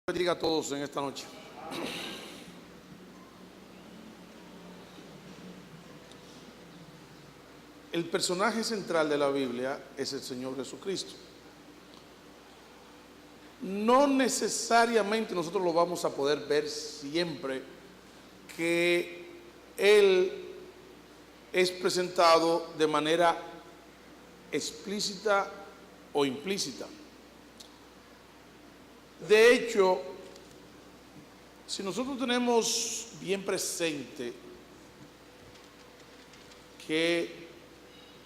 Bendiga a todos en esta noche. El personaje central de la Biblia es el Señor Jesucristo. No necesariamente nosotros lo vamos a poder ver siempre que Él es presentado de manera explícita o implícita. De hecho, si nosotros tenemos bien presente que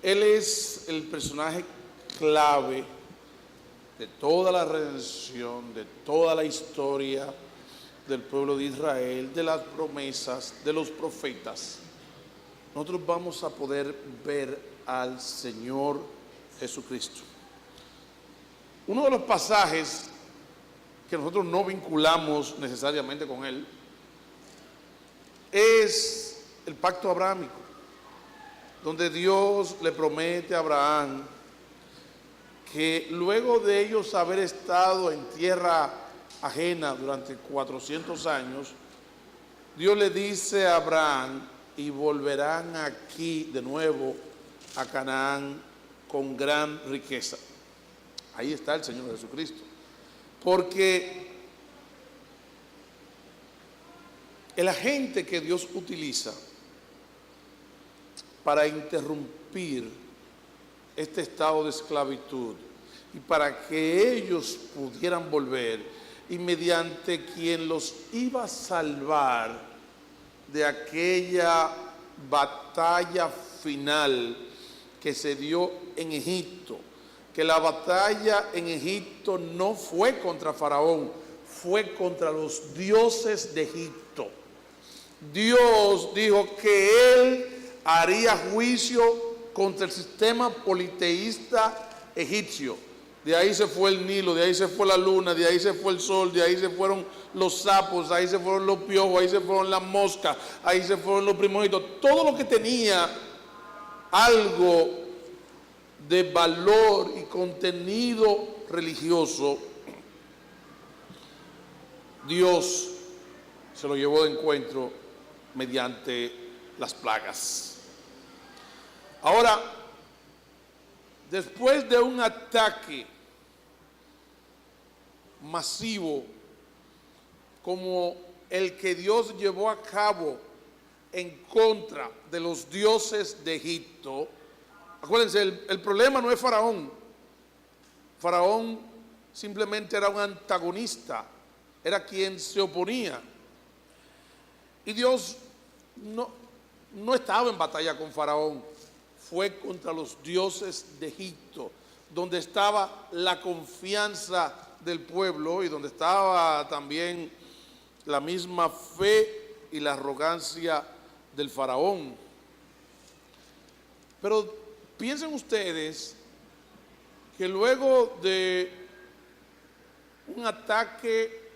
Él es el personaje clave de toda la redención, de toda la historia del pueblo de Israel, de las promesas, de los profetas, nosotros vamos a poder ver al Señor Jesucristo. Uno de los pasajes que nosotros no vinculamos necesariamente con Él es el pacto abrahámico, donde Dios le promete a Abraham que luego de ellos haber estado en tierra ajena durante 400 años, Dios le dice a Abraham: y volverán aquí de nuevo a Canaán con gran riqueza. Ahí está el Señor Jesucristo. Porque el agente que Dios utiliza para interrumpir este estado de esclavitud y para que ellos pudieran volver, y mediante quien los iba a salvar de aquella batalla final que se dio en Egipto, que la batalla en Egipto no fue contra Faraón, fue contra los dioses de Egipto. Dios dijo que Él haría juicio contra el sistema politeísta egipcio. De ahí se fue el Nilo, de ahí se fue la luna, de ahí se fue el sol, de ahí se fueron los sapos, ahí se fueron los piojos, ahí se fueron las moscas, ahí se fueron los primogénitos. Todo lo que tenía algo de valor y contenido religioso, Dios se lo llevó de encuentro mediante las plagas. Ahora, después de un ataque masivo como el que Dios llevó a cabo en contra de los dioses de Egipto, acuérdense, el problema no es Faraón. Faraón simplemente era un antagonista, era quien se oponía. Y Dios no estaba en batalla con Faraón, fue contra los dioses de Egipto, donde estaba la confianza del pueblo y donde estaba también la misma fe y la arrogancia del Faraón. Pero piensen ustedes que luego de un ataque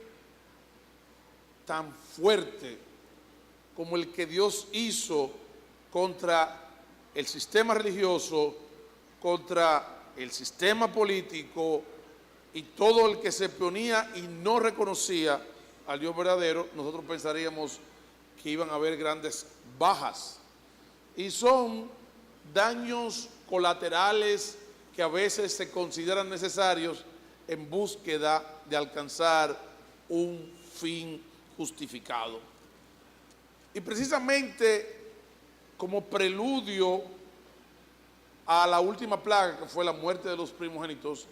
tan fuerte como el que Dios hizo contra el sistema religioso, contra el sistema político y todo el que se oponía y no reconocía al Dios verdadero, nosotros pensaríamos que iban a haber grandes bajas. Y son daños colaterales que a veces se consideran necesarios en búsqueda de alcanzar un fin justificado. Y precisamente como preludio a la última plaga, que fue la muerte de los primogénitos,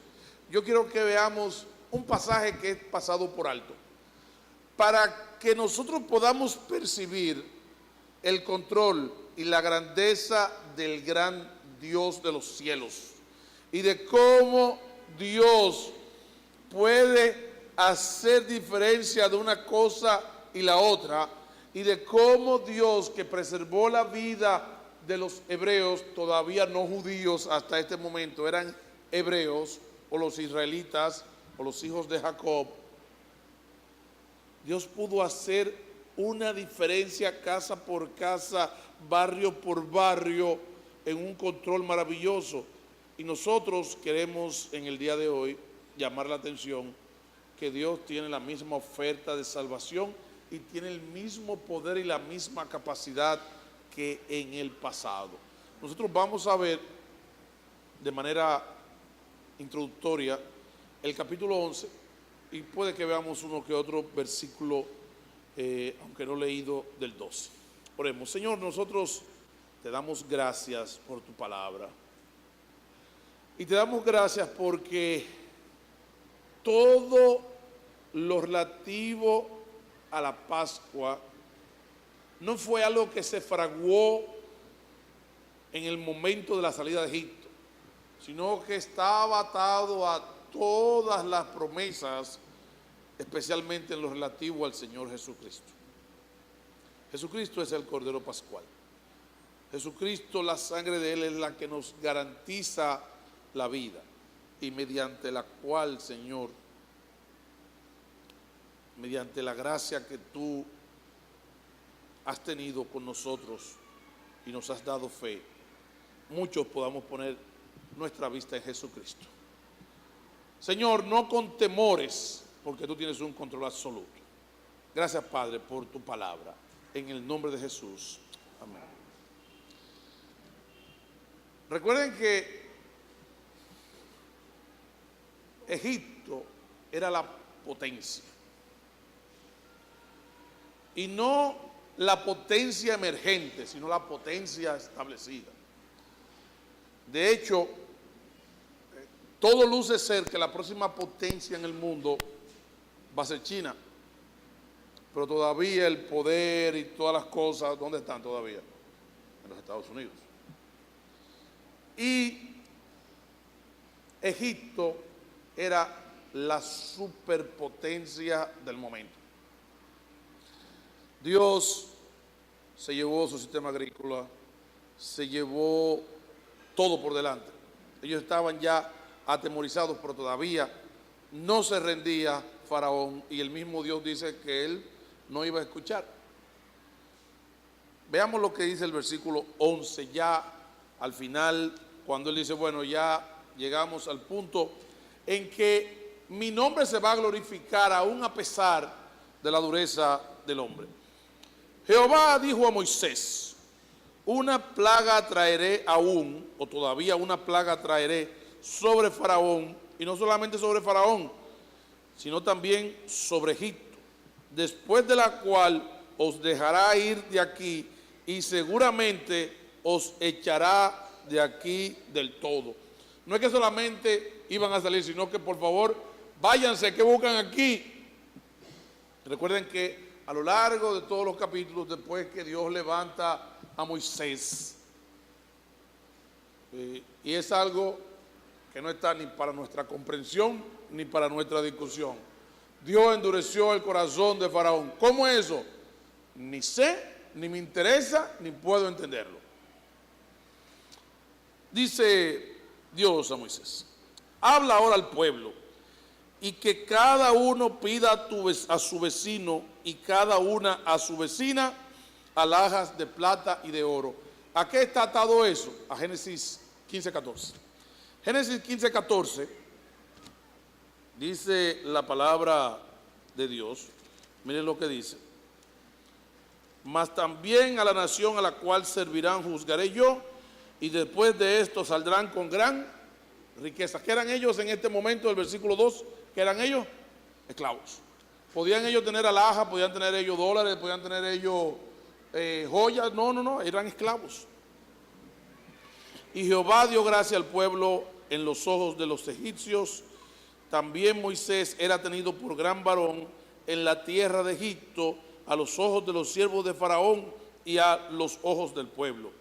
yo quiero que veamos un pasaje que he pasado por alto, para que nosotros podamos percibir el control y la grandeza del gran Dios de los cielos y de cómo Dios puede hacer diferencia de una cosa y la otra, y de cómo Dios, que preservó la vida de los hebreos, todavía no judíos hasta este momento, eran hebreos o los israelitas o los hijos de Jacob, Dios pudo hacer una diferencia casa por casa, barrio por barrio, en un control maravilloso. Y nosotros queremos en el día de hoy llamar la atención que Dios tiene la misma oferta de salvación y tiene el mismo poder y la misma capacidad que en el pasado. Nosotros vamos a ver de manera introductoria el capítulo 11 y puede que veamos uno que otro versículo, aunque no leído, del 12. Oremos. Señor, nosotros te damos gracias por tu palabra y te damos gracias porque todo lo relativo a la Pascua no fue algo que se fraguó en el momento de la salida de Egipto, sino que estaba atado a todas las promesas, especialmente en lo relativo al Señor Jesucristo. Jesucristo es el Cordero Pascual. Jesucristo, la sangre de Él es la que nos garantiza la vida y mediante la cual, Señor, mediante la gracia que tú has tenido con nosotros y nos has dado fe, muchos podamos poner nuestra vista en Jesucristo. Señor, no con temores, porque tú tienes un control absoluto. Gracias, Padre, por tu palabra. En el nombre de Jesús. Amén. Recuerden que Egipto era la potencia. Y no la potencia emergente, sino la potencia establecida. De hecho, todo luce ser que la próxima potencia en el mundo va a ser China. Pero todavía el poder y todas las cosas, ¿dónde están todavía? En los Estados Unidos. Y Egipto era la superpotencia del momento. Dios se llevó su sistema agrícola, se llevó todo por delante. Ellos estaban ya atemorizados, pero todavía no se rendía Faraón, y el mismo Dios dice que él no iba a escuchar. Veamos lo que dice el versículo 11, ya al final, cuando él dice, bueno, ya llegamos al punto en que mi nombre se va a glorificar aún a pesar de la dureza del hombre. Jehová dijo a Moisés, una plaga traeré aún, o todavía una plaga traeré sobre Faraón, y no solamente sobre Faraón, sino también sobre Egipto, después de la cual os dejará ir de aquí y seguramente os echará de aquí del todo. No es que solamente iban a salir, sino que por favor váyanse, que buscan aquí. Recuerden que a lo largo de todos los capítulos, después que Dios levanta a Moisés, y es algo que no está ni para nuestra comprensión ni para nuestra discusión. Dios endureció el corazón de Faraón. ¿Cómo es eso? Ni sé, ni me interesa, ni puedo entenderlo. Dice Dios a Moisés, habla ahora al pueblo y que cada uno pida a su vecino y cada una a su vecina alhajas de plata y de oro. ¿A qué está atado eso? A Génesis 15:14. Génesis 15:14 dice la palabra de Dios. Miren lo que dice. Mas también a la nación a la cual servirán juzgaré yo, y después de esto saldrán con gran riqueza. ¿Qué eran ellos en este momento del versículo 2? ¿Qué eran ellos? Esclavos. ¿Podían ellos tener alhajas? ¿Podían tener ellos dólares? ¿Podían tener ellos joyas? No, eran esclavos. Y Jehová dio gracia al pueblo en los ojos de los egipcios. También Moisés era tenido por gran varón en la tierra de Egipto, a los ojos de los siervos de Faraón y a los ojos del pueblo.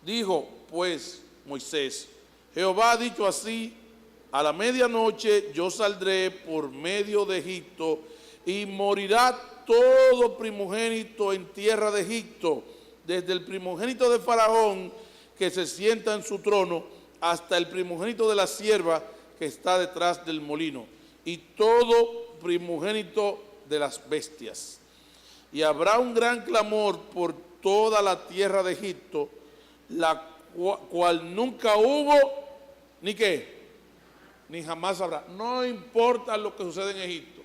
Dijo pues Moisés, Jehová ha dicho así, a la medianoche yo saldré por medio de Egipto y morirá todo primogénito en tierra de Egipto, desde el primogénito de Faraón que se sienta en su trono hasta el primogénito de la sierva que está detrás del molino y todo primogénito de las bestias. Y habrá un gran clamor por toda la tierra de Egipto, la cual nunca hubo, ni qué, ni jamás habrá. No importa lo que sucede en Egipto.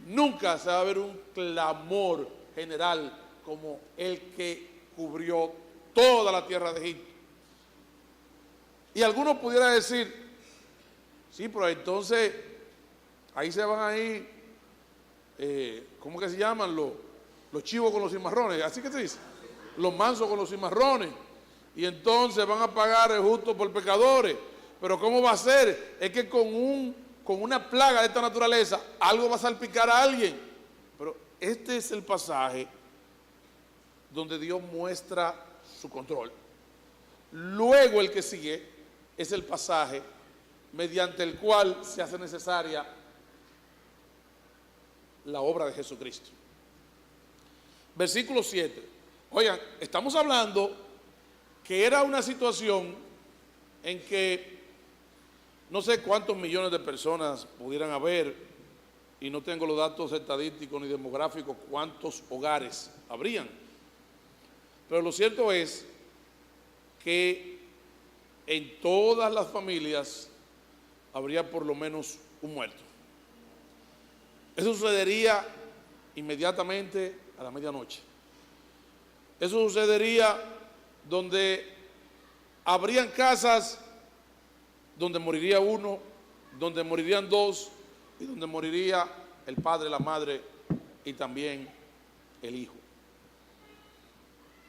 nunca se va a ver un clamor general como el que cubrió toda la tierra de Egipto. Y algunos pudieran decir, sí, pero entonces ahí se van a ir, ¿cómo que se llaman? Los chivos con los cimarrones, así que se dice, los mansos con los cimarrones, y entonces van a pagar el justo por pecadores. Pero ¿cómo va a ser? Es que con una plaga de esta naturaleza algo va a salpicar a alguien. Pero este es el pasaje donde Dios muestra su control. Luego el que sigue es el pasaje mediante el cual se hace necesaria la obra de Jesucristo. Versículo 7. Oigan, estamos hablando que era una situación en que no sé cuántos millones de personas pudieran haber, y no tengo los datos estadísticos ni demográficos, cuántos hogares habrían. Pero lo cierto es que en todas las familias habría por lo menos un muerto. Eso sucedería inmediatamente a la medianoche. Eso sucedería donde habrían casas donde moriría uno, donde morirían dos, y donde moriría el padre, la madre y también el hijo.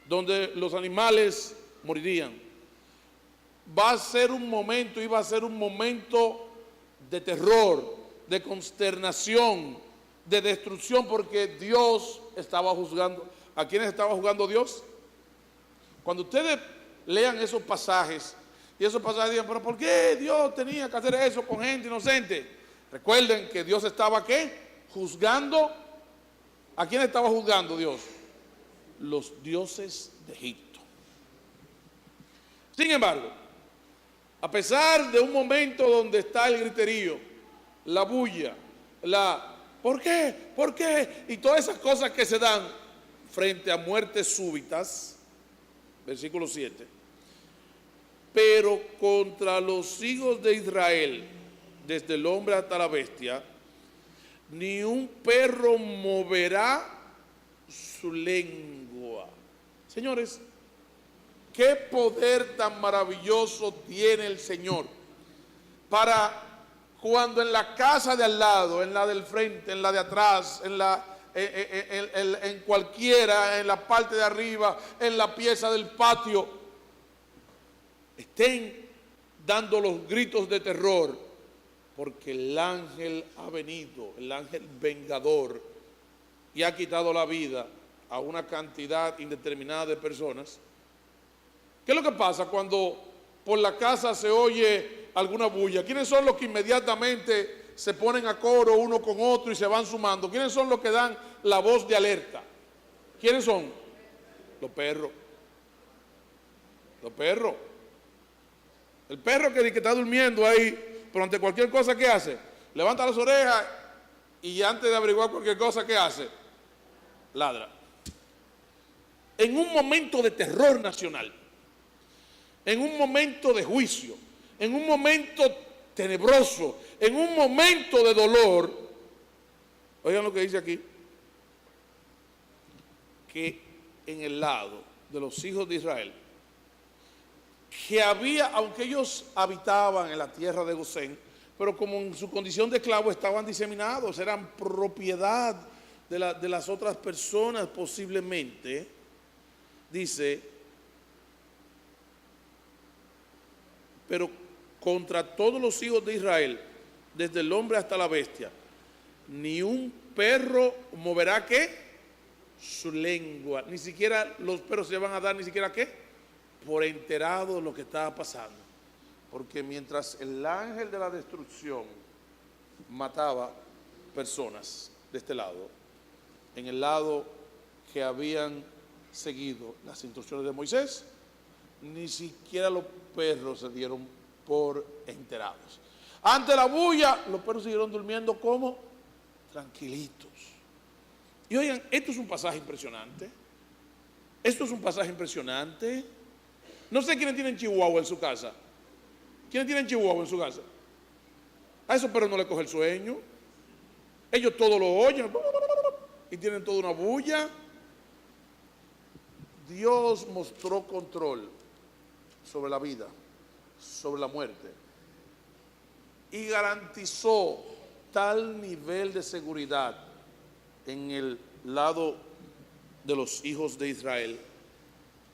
Donde los animales morirían. Va a ser un momento, iba a ser un momento de terror, de consternación, de destrucción, porque Dios estaba juzgando. ¿A quiénes estaba juzgando Dios? Cuando ustedes lean esos pasajes, y esos pasajes digan, pero ¿por qué Dios tenía que hacer eso con gente inocente? Recuerden que Dios estaba, ¿qué? Juzgando. ¿A quién estaba juzgando Dios? Los dioses de Egipto. Sin embargo, a pesar de un momento donde está el griterío, la bulla, ¿por qué? ¿Por qué? Y todas esas cosas que se dan frente a muertes súbitas, versículo 7. Pero contra los hijos de Israel, desde el hombre hasta la bestia, ni un perro moverá su lengua. Señores, qué poder tan maravilloso tiene el Señor para cuando en la casa de al lado, en la del frente, en la de atrás, en cualquiera, en la parte de arriba, en la pieza del patio, estén dando los gritos de terror, porque el ángel ha venido, el ángel vengador, y ha quitado la vida a una cantidad indeterminada de personas. ¿Qué es lo que pasa cuando por la casa se oye alguna bulla? ¿Quiénes son los que inmediatamente se ponen a coro uno con otro y se van sumando? ¿Quiénes son los que dan la voz de alerta? ¿Quiénes son? Los perros. Los perros. El perro que está durmiendo ahí, pero ante cualquier cosa, ¿qué hace? Levanta las orejas y antes de averiguar cualquier cosa, ¿qué hace? Ladra. En un momento de terror nacional, en un momento de juicio, en un momento tenebroso, en un momento de dolor, oigan lo que dice aquí, que en el lado de los hijos de Israel, que había, aunque ellos habitaban en la tierra de Gosén, pero como en su condición de esclavos estaban diseminados, eran propiedad de las otras personas posiblemente, dice, pero contra todos los hijos de Israel, desde el hombre hasta la bestia, ni un perro moverá, ¿qué? Su lengua. Ni siquiera los perros se van a dar, ni siquiera, ¿qué? Por enterado de lo que estaba pasando. Porque mientras el ángel de la destrucción mataba personas de este lado, en el lado que habían seguido las instrucciones de Moisés, ni siquiera los perros se dieron por enterados. Ante la bulla, los perros siguieron durmiendo como tranquilitos. Y oigan, esto es un pasaje impresionante. Esto es un pasaje impresionante. No sé quiénes tienen chihuahua en su casa. ¿Quiénes tienen chihuahua en su casa? A esos perros no les coge el sueño. Ellos todo lo oyen y tienen toda una bulla. Dios mostró control sobre la vida, sobre la muerte, y garantizó tal nivel de seguridad en el lado de los hijos de Israel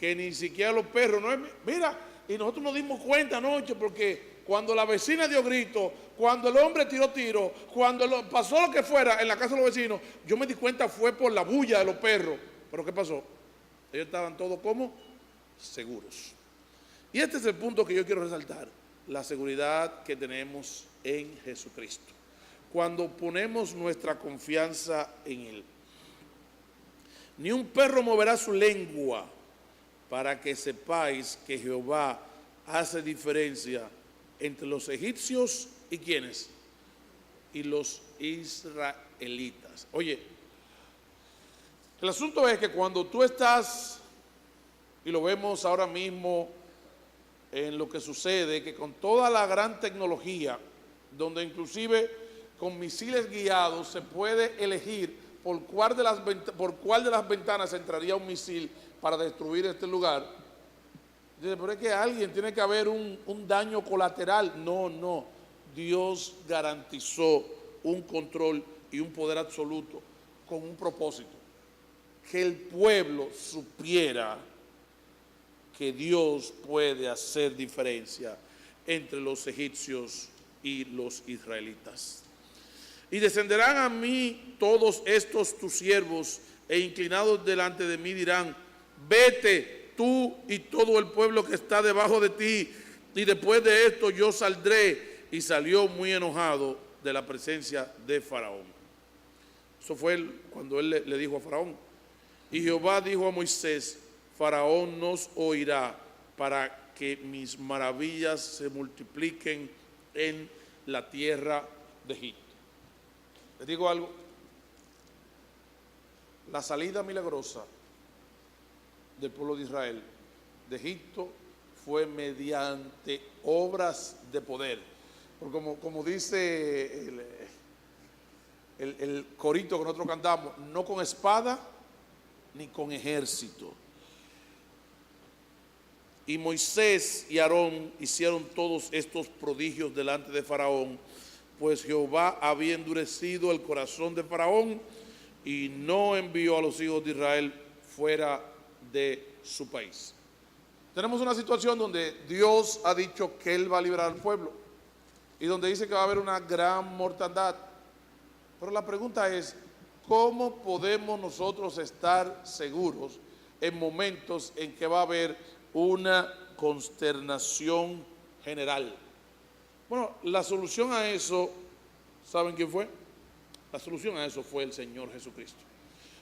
que ni siquiera los perros, no es, mira, y nosotros nos dimos cuenta anoche porque cuando la vecina dio grito, cuando el hombre tiró tiro, cuando pasó lo que fuera en la casa de los vecinos, yo me di cuenta fue por la bulla de los perros. Pero ¿qué pasó? Ellos estaban todos como seguros. Y este es el punto que yo quiero resaltar, la seguridad que tenemos en Jesucristo, cuando ponemos nuestra confianza en Él. Ni un perro moverá su lengua, para que sepáis que Jehová hace diferencia entre los egipcios y ¿quiénes? Y los israelitas. Oye, el asunto es que cuando tú estás, y lo vemos ahora mismo en lo que sucede, que con toda la gran tecnología, donde inclusive con misiles guiados se puede elegir por cuál de las ventanas entraría un misil para destruir este lugar. Dice, pero es que alguien tiene que haber un daño colateral. No, Dios garantizó un control y un poder absoluto con un propósito, que el pueblo supiera que Dios puede hacer diferencia entre los egipcios y los israelitas. Y descenderán a mí todos estos tus siervos, e inclinados delante de mí dirán, vete tú y todo el pueblo que está debajo de ti, y después de esto yo saldré. Y salió muy enojado de la presencia de Faraón. Eso fue cuando él le dijo a Faraón. Y Jehová dijo a Moisés, Faraón nos oirá para que mis maravillas se multipliquen en la tierra de Egipto. Les digo algo, la salida milagrosa del pueblo de Israel de Egipto fue mediante obras de poder. Porque como dice el corito que nosotros cantamos, no con espada ni con ejército. Y Moisés y Aarón hicieron todos estos prodigios delante de Faraón, pues Jehová había endurecido el corazón de Faraón y no envió a los hijos de Israel fuera de su país. Tenemos una situación donde Dios ha dicho que Él va a liberar al pueblo y donde dice que va a haber una gran mortandad. Pero la pregunta es, ¿cómo podemos nosotros estar seguros en momentos en que va a haber una consternación general? Bueno, la solución a eso, ¿saben quién fue? La solución a eso fue el Señor Jesucristo.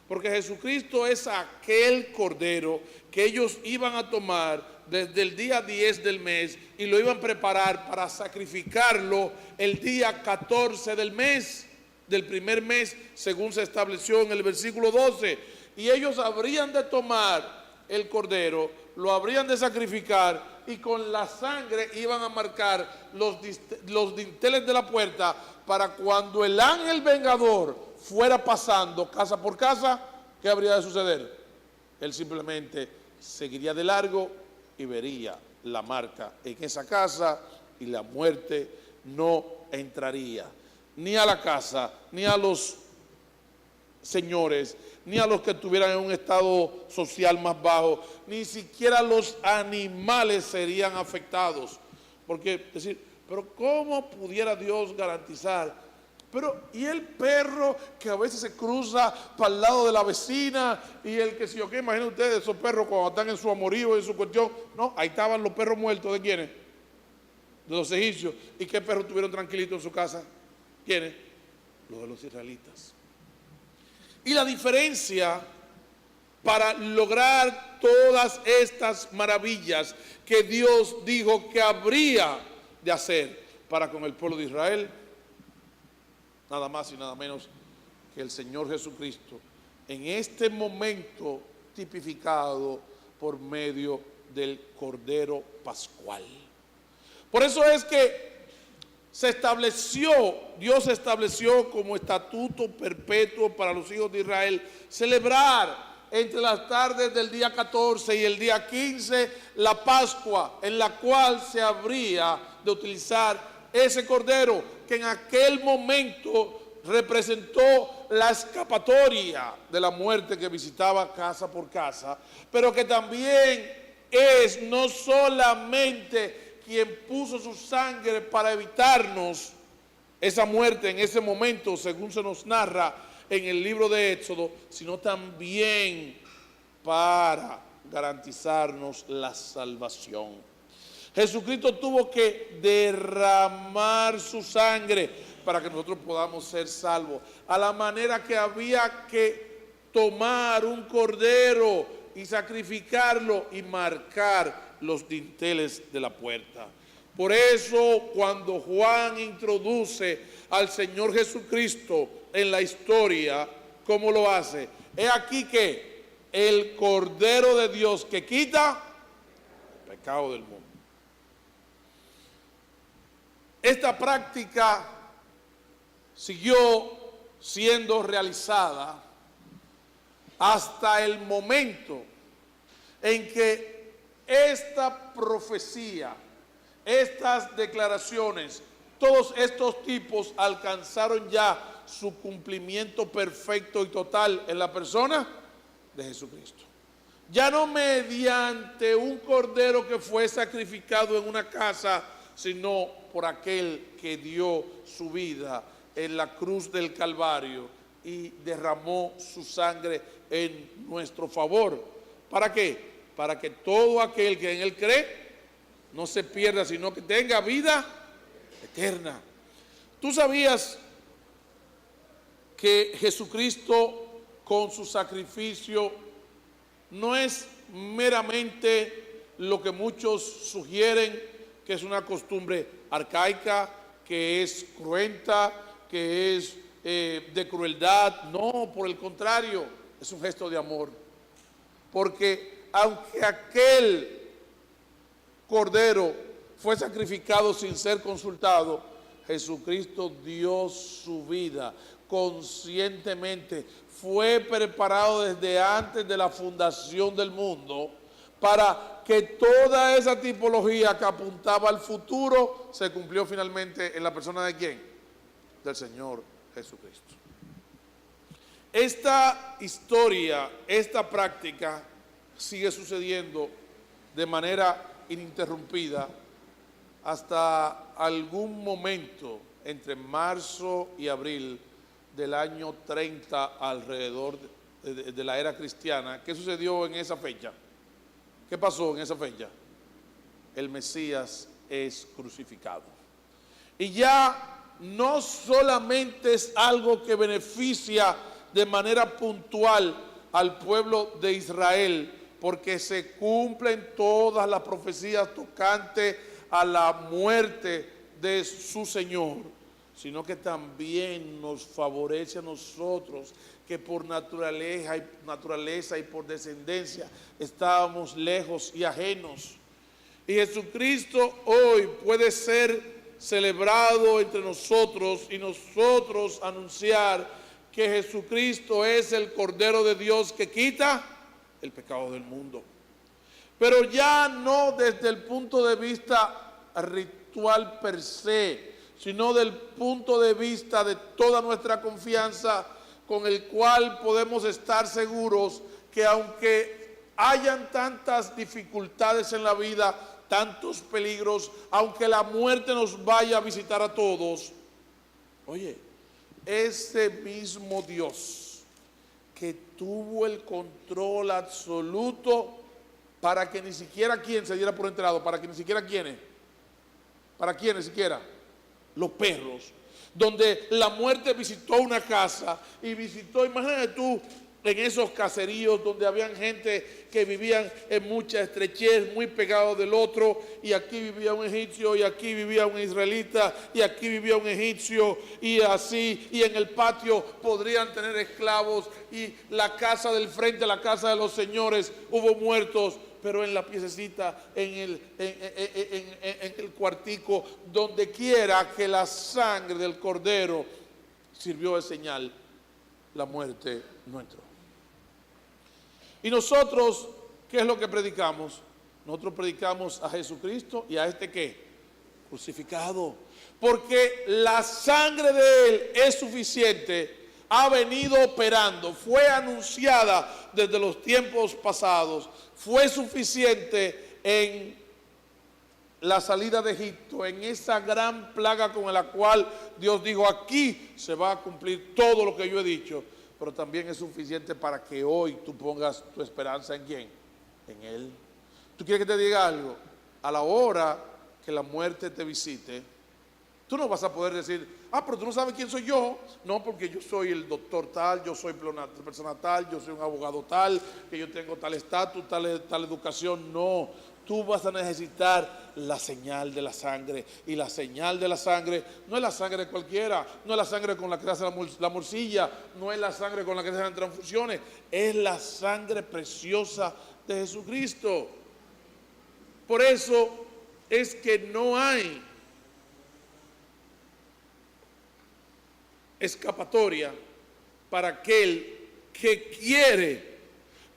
Porque Jesucristo es aquel cordero que ellos iban a tomar desde el día 10 del mes y lo iban a preparar para sacrificarlo el día 14 del mes, del primer mes, según se estableció en el versículo 12. Y ellos habrían de tomar el cordero, lo habrían de sacrificar y con la sangre iban a marcar los dinteles de la puerta para cuando el ángel vengador fuera pasando casa por casa, ¿qué habría de suceder? Él simplemente seguiría de largo y vería la marca en esa casa y la muerte no entraría ni a la casa, ni a los señores, ni a los que estuvieran en un estado social más bajo, ni siquiera los animales serían afectados. Porque decir, pero ¿cómo pudiera Dios garantizar? Pero ¿y el perro que a veces se cruza para el lado de la vecina? Y el que si yo qué, imaginen ustedes esos perros cuando están en su amorío, en su cuestión. No, ahí estaban los perros muertos, ¿de quiénes? De los egipcios. ¿Y qué perros tuvieron tranquilitos en su casa? ¿Quiénes? Los de los israelitas. Y la diferencia para lograr todas estas maravillas que Dios dijo que habría de hacer para con el pueblo de Israel, nada más y nada menos que el Señor Jesucristo, en este momento tipificado por medio del Cordero Pascual. Por eso es que Dios estableció como estatuto perpetuo para los hijos de Israel celebrar entre las tardes del día 14 y el día 15 la Pascua, en la cual se habría de utilizar ese cordero que en aquel momento representó la escapatoria de la muerte que visitaba casa por casa, pero que también es no solamente quien puso su sangre para evitarnos esa muerte en ese momento, según se nos narra en el libro de Éxodo, sino también para garantizarnos la salvación. Jesucristo tuvo que derramar su sangre para que nosotros podamos ser salvos, a la manera que había que tomar un cordero y sacrificarlo y marcar los dinteles de la puerta. Por eso, cuando Juan introduce al Señor Jesucristo en la historia, ¿cómo lo hace? He aquí que el Cordero de Dios que quita el pecado del mundo. Esta práctica siguió siendo realizada hasta el momento en que esta profecía, estas declaraciones, todos estos tipos alcanzaron ya su cumplimiento perfecto y total en la persona de Jesucristo. Ya no mediante un cordero que fue sacrificado en una casa, sino por aquel que dio su vida en la cruz del Calvario y derramó su sangre en nuestro favor. ¿Para qué? Para que todo aquel que en él cree no se pierda, sino que tenga vida eterna. ¿Tú sabías que Jesucristo con su sacrificio no es meramente lo que muchos sugieren, que es una costumbre arcaica, que es cruenta, que es de crueldad? No, por el contrario, es un gesto de amor. Porque aunque aquel cordero fue sacrificado sin ser consultado, Jesucristo dio su vida conscientemente. Fue preparado desde antes de la fundación del mundo para que toda esa tipología que apuntaba al futuro se cumplió finalmente en la persona de ¿quién? Del Señor Jesucristo. Esta historia, esta práctica sigue sucediendo de manera ininterrumpida hasta algún momento entre marzo y abril del año 30 alrededor de la era cristiana. ¿Qué sucedió en esa fecha? ¿Qué pasó en esa fecha? El Mesías es crucificado. Y ya no solamente es algo que beneficia de manera puntual al pueblo de Israel, porque se cumplen todas las profecías tocantes a la muerte de su Señor, sino que también nos favorece a nosotros, que por naturaleza y por descendencia estábamos lejos y ajenos. Y Jesucristo hoy puede ser celebrado entre nosotros y nosotros anunciar que Jesucristo es el Cordero de Dios que quita el pecado del mundo. Pero ya no desde el punto de vista ritual per se, sino del punto de vista de toda nuestra confianza, con el cual podemos estar seguros que aunque hayan tantas dificultades en la vida, tantos peligros, aunque la muerte nos vaya a visitar a todos, oye, ese mismo Dios que tuvo el control absoluto para que ni siquiera quien se diera por enterado, para que ni siquiera quienes, para quienes siquiera, los perros, donde la muerte visitó una casa y visitó, imagínate tú, en esos caseríos donde habían gente que vivían en mucha estrechez, muy pegados del otro, y aquí vivía un egipcio, y aquí vivía un israelita, y aquí vivía un egipcio, y así, y en el patio podrían tener esclavos, y la casa del frente, la casa de los señores, hubo muertos. pero en la piececita, en el cuartico, donde quiera que la sangre del Cordero sirvió de señal, la muerte no entró. Y nosotros, ¿qué es lo que predicamos? Nosotros predicamos a Jesucristo y a este ¿qué? Crucificado. Porque la sangre de Él es suficiente, ha venido operando, fue anunciada desde los tiempos pasados, fue suficiente en la salida de Egipto, en esa gran plaga con la cual Dios dijo, aquí se va a cumplir todo lo que yo he dicho, pero también es suficiente para que hoy tú pongas tu esperanza en ¿quién? En Él. ¿Tú quieres que te diga algo? A la hora que la muerte te visite, tú no vas a poder decir, pero tú no sabes quién soy yo. No, porque yo soy el doctor tal, yo soy persona tal, yo soy un abogado tal, que yo tengo tal estatus, tal educación. No, tú vas a necesitar la señal de la sangre. Y la señal de la sangre no es la sangre cualquiera, no es la sangre con la que se hace la morcilla, no es la sangre con la que se hacen transfusiones, es la sangre preciosa de Jesucristo. Por eso es que no hay escapatoria para aquel que quiere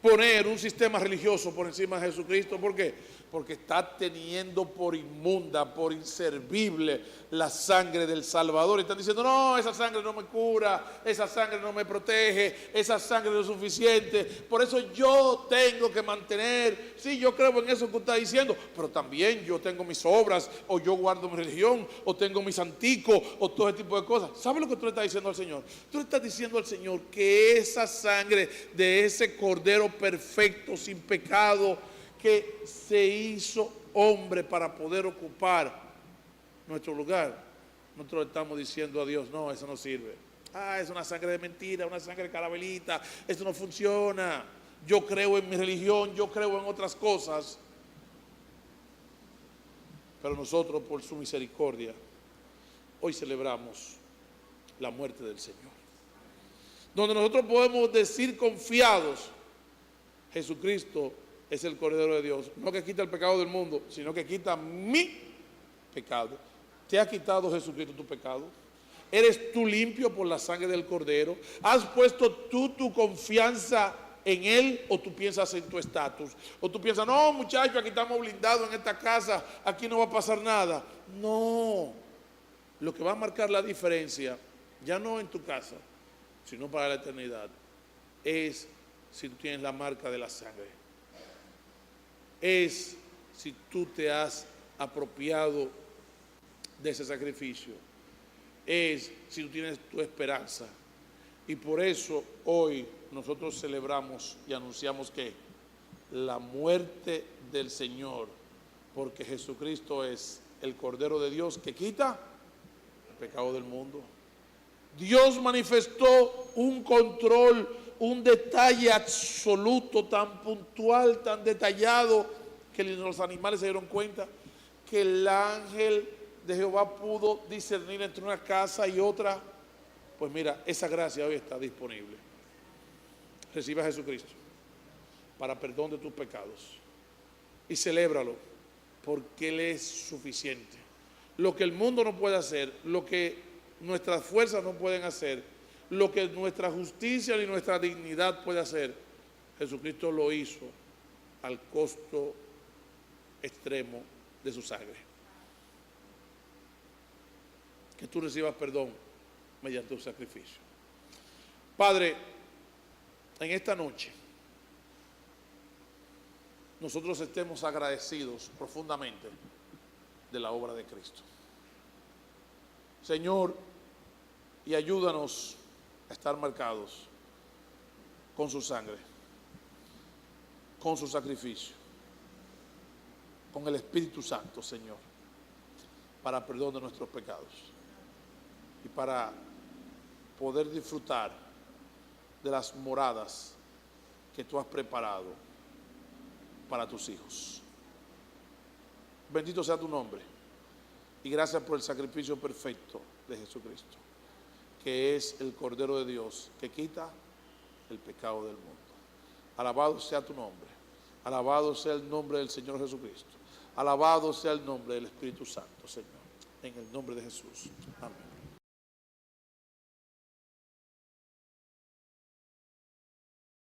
poner un sistema religioso por encima de Jesucristo. ¿Por qué? Porque está teniendo por inmunda, por inservible la sangre del Salvador. Y están diciendo, no, esa sangre no me cura, esa sangre no me protege, esa sangre no es suficiente. Por eso yo tengo que mantener, sí, yo creo en eso que usted está diciendo, pero también yo tengo mis obras, o yo guardo mi religión, o tengo mis anticos, o todo ese tipo de cosas. ¿Sabe lo que tú le estás diciendo al Señor? Tú le estás diciendo al Señor que esa sangre de ese Cordero perfecto, sin pecado, que se hizo hombre para poder ocupar nuestro lugar, nosotros le estamos diciendo a Dios, no, eso no sirve. Es una sangre de mentira, una sangre de carabelita, eso no funciona. Yo creo en mi religión, yo creo en otras cosas. Pero nosotros, por su misericordia, hoy celebramos la muerte del Señor. Donde nosotros podemos decir confiados, Jesucristo es el Cordero de Dios, no que quita el pecado del mundo, sino que quita mi pecado. ¿Te ha quitado Jesucristo tu pecado? ¿Eres tú limpio por la sangre del Cordero? ¿Has puesto tú tu confianza en Él o tú piensas en tu estatus? O tú piensas, no muchachos, aquí estamos blindados en esta casa, aquí no va a pasar nada. No, lo que va a marcar la diferencia, ya no en tu casa, sino para la eternidad, es si tú tienes la marca de la sangre. Es si tú te has apropiado de ese sacrificio. Es si tú tienes tu esperanza. Y por eso hoy nosotros celebramos y anunciamos que la muerte del Señor, porque Jesucristo es el Cordero de Dios que quita el pecado del mundo. Dios manifestó un control, un detalle absoluto, tan puntual, tan detallado, que los animales se dieron cuenta que el ángel de Jehová pudo discernir entre una casa y otra. Pues mira, esa gracia hoy está disponible. Recibe a Jesucristo para perdón de tus pecados y celébralo, porque Él es suficiente. Lo que el mundo no puede hacer, lo que nuestras fuerzas no pueden hacer, lo que nuestra justicia y nuestra dignidad puede hacer, Jesucristo lo hizo al costo extremo de su sangre. Que tú recibas perdón mediante un sacrificio. Padre, en esta noche nosotros estemos agradecidos profundamente de la obra de Cristo. Señor, y ayúdanos a estar marcados con su sangre, con su sacrificio, con el Espíritu Santo, Señor, para perdón de nuestros pecados y para poder disfrutar de las moradas que tú has preparado para tus hijos. Bendito sea tu nombre y gracias por el sacrificio perfecto de Jesucristo, que es el Cordero de Dios que quita el pecado del mundo. Alabado sea tu nombre Alabado sea el nombre del Señor Jesucristo. Alabado sea el nombre del Espíritu Santo, Señor. En el nombre de Jesús. Amén.